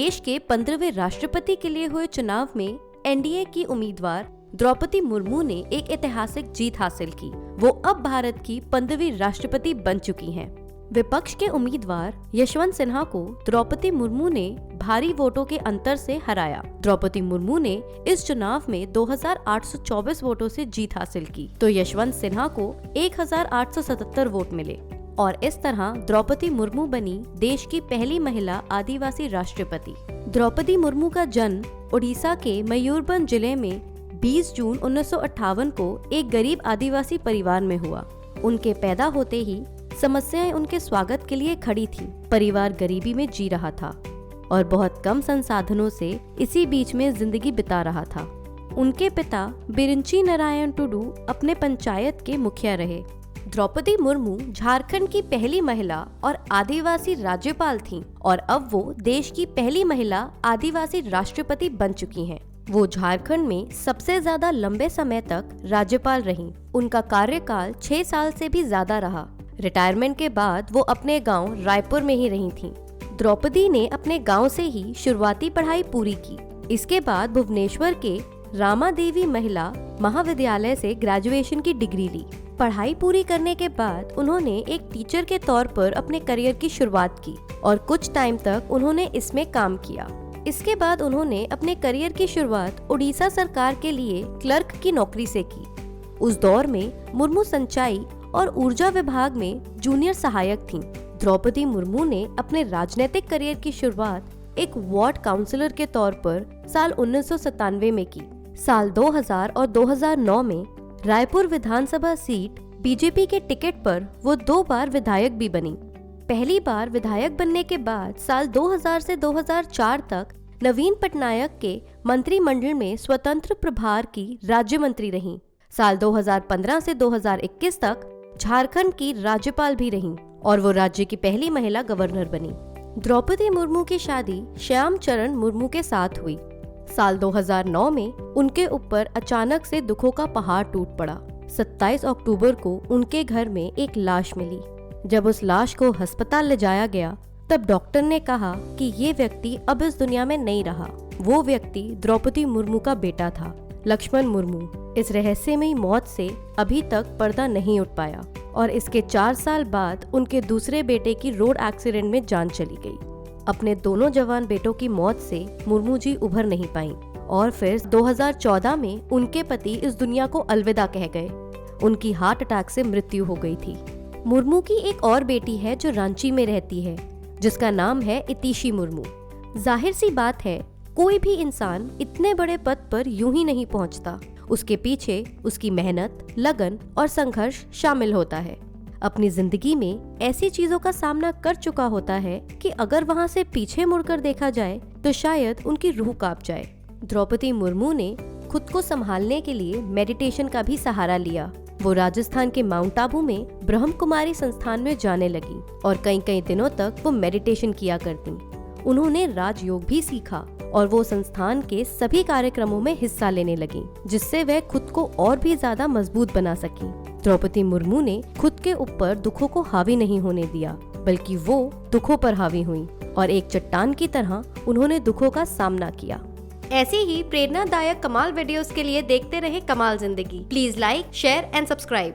देश के 15वें राष्ट्रपति के लिए हुए चुनाव में एनडीए की उम्मीदवार द्रौपदी मुर्मू ने एक ऐतिहासिक जीत हासिल की। वो अब भारत की 15वीं राष्ट्रपति बन चुकी हैं। विपक्ष के उम्मीदवार यशवंत सिन्हा को द्रौपदी मुर्मू ने भारी वोटों के अंतर से हराया। द्रौपदी मुर्मू ने इस चुनाव में 2824 वोटों से जीत हासिल की, तो यशवंत सिन्हा को 1877 वोट मिले और इस तरह द्रौपदी मुर्मू बनी देश की पहली महिला आदिवासी राष्ट्रपति। द्रौपदी मुर्मू का जन्म ओडिशा के मयूरभंज जिले में 20 जून 1958 को एक गरीब आदिवासी परिवार में हुआ। उनके पैदा होते ही समस्याएं उनके स्वागत के लिए खड़ी थीं। परिवार गरीबी में जी रहा था और बहुत कम संसाधनों से इसी बीच में जिंदगी बिता रहा था। उनके पिता बिरिंची नारायण टुडू अपने पंचायत के मुखिया रहे। द्रौपदी मुर्मू झारखंड की पहली महिला और आदिवासी राज्यपाल थीं और अब वो देश की पहली महिला आदिवासी राष्ट्रपति बन चुकी हैं। वो झारखंड में सबसे ज्यादा लंबे समय तक राज्यपाल रहीं। उनका कार्यकाल 6 साल से भी ज्यादा रहा। रिटायरमेंट के बाद वो अपने गांव रायपुर में ही रही थीं। द्रौपदी ने अपने गांव से ही शुरुआती पढ़ाई पूरी की। इसके बाद भुवनेश्वर के रामा देवी महिला महाविद्यालय से ग्रेजुएशन की डिग्री ली। पढ़ाई पूरी करने के बाद उन्होंने एक टीचर के तौर पर अपने करियर की शुरुआत की और कुछ टाइम तक उन्होंने इसमें काम किया। इसके बाद उन्होंने अपने करियर की शुरुआत उड़ीसा सरकार के लिए क्लर्क की नौकरी से की। उस दौर में मुर्मू सिंचाई और ऊर्जा विभाग में जूनियर सहायक थीं। द्रौपदी मुर्मू ने अपने राजनीतिक करियर की शुरुआत एक वार्ड काउंसलर के तौर पर साल 1997 में की। साल 2000 और 2009 में रायपुर विधानसभा सीट बीजेपी के टिकट पर वो 2 बार विधायक भी बनी। पहली बार विधायक बनने के बाद साल 2000 से 2004 तक नवीन पटनायक के मंत्रिमंडल में स्वतंत्र प्रभार की राज्य मंत्री रहीं। साल 2015 से 2021 तक झारखंड की राज्यपाल भी रहीं और वो राज्य की पहली महिला गवर्नर बनी। द्रौपदी मुर्मू की शादी श्याम चरण मुर्मू के साथ हुई। साल 2009 में उनके ऊपर अचानक से दुखों का पहाड़ टूट पड़ा। 27 अक्टूबर को उनके घर में एक लाश मिली। जब उस लाश को अस्पताल ले जाया गया तब डॉक्टर ने कहा कि ये व्यक्ति अब इस दुनिया में नहीं रहा। वो व्यक्ति द्रौपदी मुर्मू का बेटा था, लक्ष्मण मुर्मू। इस रहस्यमयी मौत से अभी तक पर्दा नहीं उठ पाया और इसके 4 साल बाद उनके दूसरे बेटे की रोड एक्सीडेंट में जान चली गई। अपने दोनों जवान बेटों की मौत से मुर्मू जी उभर नहीं पाईं और फिर 2014 में उनके पति इस दुनिया को अलविदा कह गए। उनकी हार्ट अटैक से मृत्यु हो गई थी। मुर्मू की एक और बेटी है जो रांची में रहती है, जिसका नाम है इतिशी मुर्मू। जाहिर सी बात है, कोई भी इंसान इतने बड़े पद पर यूं ही नहीं पहुंचता। उसके पीछे उसकी मेहनत, लगन और संघर्ष शामिल होता है। अपनी जिंदगी में ऐसी चीजों का सामना कर चुका होता है कि अगर वहां से पीछे मुड़कर देखा जाए तो शायद उनकी रूह कांप जाए। द्रौपदी मुर्मू ने खुद को संभालने के लिए मेडिटेशन का भी सहारा लिया। वो राजस्थान के माउंट आबू में ब्रह्म कुमारी संस्थान में जाने लगी और कई दिनों तक वो मेडिटेशन किया करती। उन्होंने राजयोग भी सीखा और वो संस्थान के सभी कार्यक्रमों में हिस्सा लेने लगी, जिससे वह खुद को और भी ज्यादा मजबूत बना सकी। द्रौपदी मुर्मू ने खुद के ऊपर दुखों को हावी नहीं होने दिया, बल्कि वो दुखों पर हावी हुई और एक चट्टान की तरह उन्होंने दुखों का सामना किया। ऐसी ही प्रेरणादायक कमाल वीडियोस के लिए देखते रहे कमाल जिंदगी। Please like, share and subscribe.